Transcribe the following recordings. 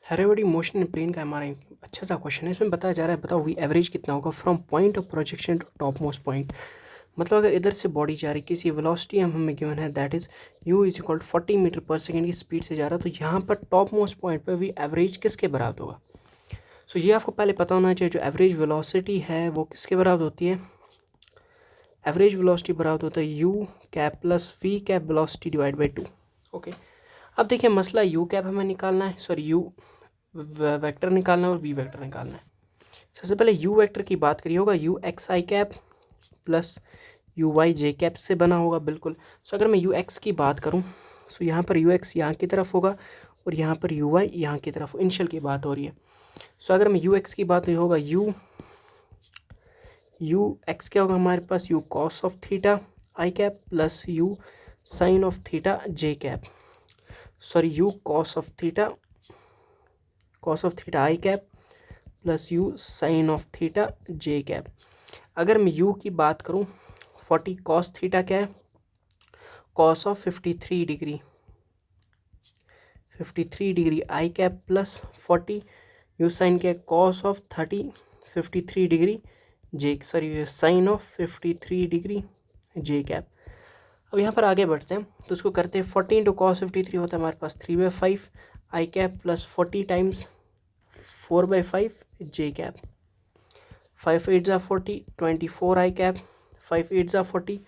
Heredity motion in plane का हमारा अच्छा सा क्वेश्चन है। इसमें बताया जा रहा है, बताओ वी एवरेज कितना होगा from point of projection to top most point. मतलब अगर इधर से बॉडी जा रही, किसी वेलोसिटी हमें गिवन है that is u is equal 40 meter per second की स्पीड से जा रहा है, तो यहाँ पर टॉप मोस्ट पॉइंट पर वी एवरेज किसके बराबर होगा। सो ये आपको पहले पता होना चाहिए, जो एवरेज वेलोसिटी है वो किसके बराबर होती है। एवरेज वेलोसिटी बराबर होता है u cap plus v cap velocity divide by 2। Okay, अब देखिए मसला u कैप हमें निकालना है, सॉरी u वेक्टर निकालना है और v वेक्टर निकालना है। सबसे पहले u वेक्टर की बात करिए, होगा u एक्स आई कैप प्लस यू वाई जे कैप से बना होगा बिल्कुल। सो अगर मैं यू एक्स की बात करूँ, सो यहाँ पर यू एक्स यहाँ की तरफ होगा और यहाँ पर यू वाई यहाँ की तरफ, इनिशियल की बात हो रही है। सो अगर मैं यू एक्स की बात होगा यू एक्स क्या होगा हमारे पास, u cos of theta i cap plus u sine of theta j cap, sorry u cos of theta i cap plus u sine of theta j cap. अगर मैं u की बात करूं, 40 कॉस थीटा क्या है, cos of 53 degree I cap plus 40 U sine क्या है, cos of 53 degree J, sorry sine of 53 degree J cap. अब यहाँ पर आगे बढ़ते हैं तो उसको करते हैं, 40 इंटू कॉस 53 होता है हमारे पास 3/5 आई कैप प्लस 40 टाइम्स 4/5 जे कैप। 5 8 ज़ा 40, 24 आई कैप, 5 8 ज़ा 40,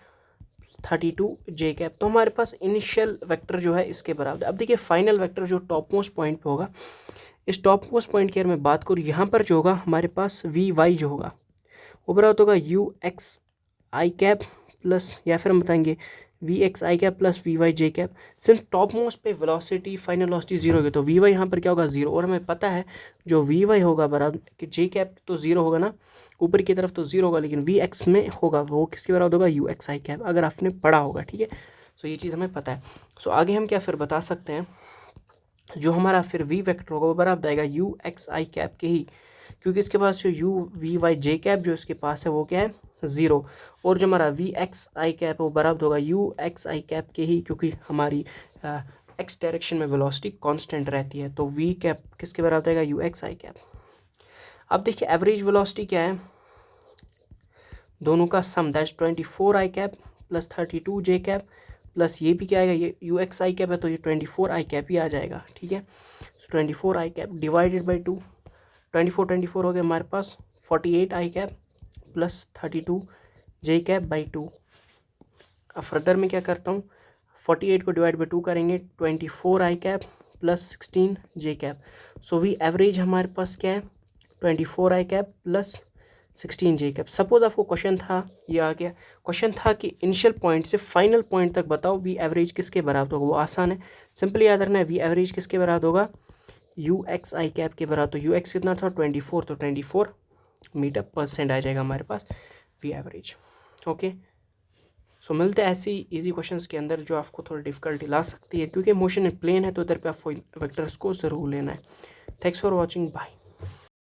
32 जे कैप। तो हमारे पास इनिशियल वेक्टर जो है इसके बराबर। अब देखिए फाइनल वेक्टर जो टॉप मोस्ट पॉइंट पे होगा, इस टॉप मोस्ट पॉइंट की अगर मैं बात करूँ, यहाँ पर जो होगा हमारे पास वी वाई जो होगा वो बराबर होगा यू एक्स आई कैप प्लस, या फिर हम बताएंगे वी एक्स आई कैप प्लस वी वाई जे कैप। सिंस टॉप मोस्ट पे वेलोसिटी फाइनल वेलोसिटी जीरो होगी तो वी वाई यहाँ पर क्या होगा, जीरो। और हमें पता है जो वी वाई होगा बराबर कि जे कैप तो जीरो होगा ना, ऊपर की तरफ तो जीरो होगा, लेकिन वी एक्स में होगा वो किसके बराबर होगा, यू एक्स आई कैप, अगर आपने पढ़ा होगा। ठीक है, सो ये चीज़ हमें पता है। सो आगे हम क्या फिर बता सकते हैं, जो हमारा फिर वी वेक्टर होगा वो बराबर आएगा यू एक्स आई कैप के ही, क्योंकि इसके पास जो यू वी वाई जे कैप जो इसके पास है वो क्या है, ज़ीरो। और जो हमारा वी एक्स आई कैप है वो बराबर होगा यू एक्स आई कैप के ही, क्योंकि हमारी एक्स डायरेक्शन में वेलोसिटी कांस्टेंट रहती है। तो वी कैप किसके बराबर आएगा, यू एक्स आई कैप। अब देखिए एवरेज वेलोसिटी क्या है, दोनों का sum that's 24 i cap plus 32 j cap plus ये भी क्या आएगा, ये यू एक्स आई कैप है तो ये 24 आई कैप ही आ जाएगा। ठीक है, 24 आई कैप डिवाइडेड बाई 2, 24 हो गया हमारे पास 48 i cap plus 32 j cap by 2। अब फर्दर में क्या करता हूँ, 48 को डिवाइड बाई 2 करेंगे, 24 i cap plus 16 j cap. So we average हमारे पास क्या है, 24 i cap plus 16 j cap. Suppose आपको क्वेश्चन था, ये आ गया क्वेश्चन था कि इनिशियल पॉइंट से फाइनल पॉइंट तक बताओ वी एवरेज किसके बराबर होगा। वो आसान है, सिंपली याद रखना है, वी एवरेज किसके बराबर होगा, यू एक्स आई कैप के बराबर। तो यू एक्स कितना था 24, तो 24 मीटर पर सेकेंड आ जाएगा हमारे पास वी एवरेज। ओके, सो मिलते हैं ऐसी इजी क्वेश्चंस के अंदर जो आपको थोड़ी डिफिकल्टी ला सकती है, क्योंकि मोशन प्लेन है तो इधर पे आपको वेक्टर्स को ज़रूर लेना है। Thanks for watching, bye.